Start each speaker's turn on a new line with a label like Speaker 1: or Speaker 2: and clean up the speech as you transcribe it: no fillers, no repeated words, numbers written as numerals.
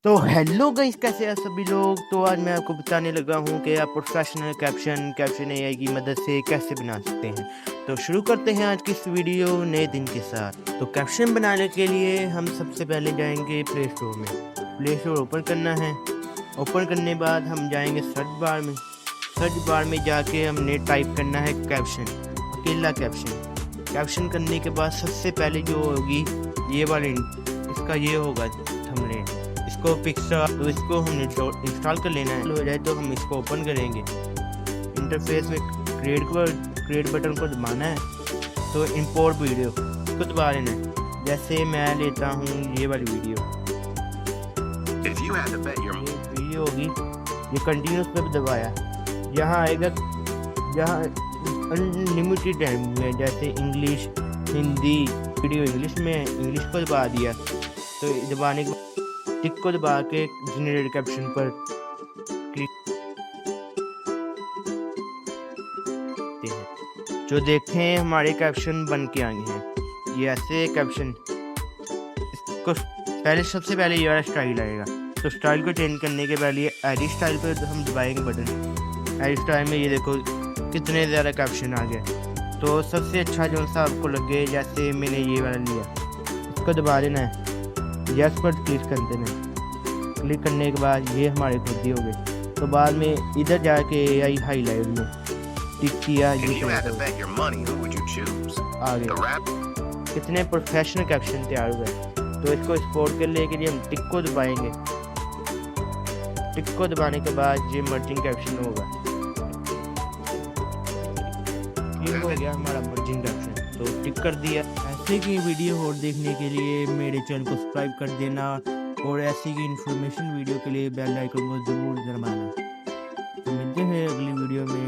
Speaker 1: तो hello guys, कैसे हैं सभी लोग। तो आज मैं आपको बताने लगा हूं कि आप प्रोफेशनल कैप्शन एआई की मदद से कैसे बना सकते हैं। तो शुरू करते हैं आज की इस वीडियो नए दिन के साथ। तो कैप्शन बनाने के लिए हम सबसे पहले जाएंगे प्ले स्टोर में। प्ले स्टोर ओपन करना है। ओपन करने के बाद हम जाएंगे सर्च बार में। सर्च बार में जाके हमने टाइप करना है कैप्शन, अकेला कैप्शन। कैप्शन करने के बाद सबसे पहले जो होगी ये वाली, इसका ये होगा थंबनेल। इसको पिक्चर, तो इसको हमने इंस्टॉल कर लेना है। हो जाए तो हम इसको ओपन करेंगे। इंटरफेस में क्रिएट बटन को दबाना है। तो इंपोर्ट वीडियो इसको दबा लेना है। जैसे मैं लेता हूँ ये वाली वीडियो, ये वीडियो होगी, ये कंटिन्यूस पे दबाया, यहाँ आएगा, यहाँ अनलिमिटेड टाइम में, जैसे इंग्लिश, हिंदी, वीडियो इंग्लिश में, इंग्लिश को दबा दिया। तो दबाने के टिक को दबा के जनरेट कैप्शन पर क्लिक करते हैं। जो देखें हमारे कैप्शन बन के आ गए हैं। ये ऐसे कैप्शन, इसको पहले सबसे पहले ये वाला स्टाइल आएगा। तो स्टाइल को चेंज करने के पहले एडिट स्टाइल पर हम दबाएंगे बटन। एडिट स्टाइल में ये देखो कितने ज़्यादा कैप्शन आ गए। तो सबसे अच्छा जो सा आपको लगे, जैसे मैंने ये वाला लिया, इसको दबा देना है, यस पर क्लिक कर देना है। क्लिक करने के बाद ये हमारे खुद ही हो गए। तो बाद में इधर जाके एआई हाईलाइट में टिक किया, ये आ गए। कितने प्रोफेशनल कैप्शन तैयार हुए। तो इसको एक्सपोर्ट कर ले के लिए हम टिक को दबाएंगे। टिक को दबाने के बाद ये मर्जिंग कैप्शन होगा। ये हो गया हमारा मर्जिंग कैप्शन। तो टिक कर दिया। ऐसे की वीडियो और देखने के लिए मेरे चैनल को सब्सक्राइब कर देना, और ऐसी की इन्फॉर्मेशन वीडियो के लिए बेल आइकन को जरूर दबाना। तो मिलते हैं अगली वीडियो में।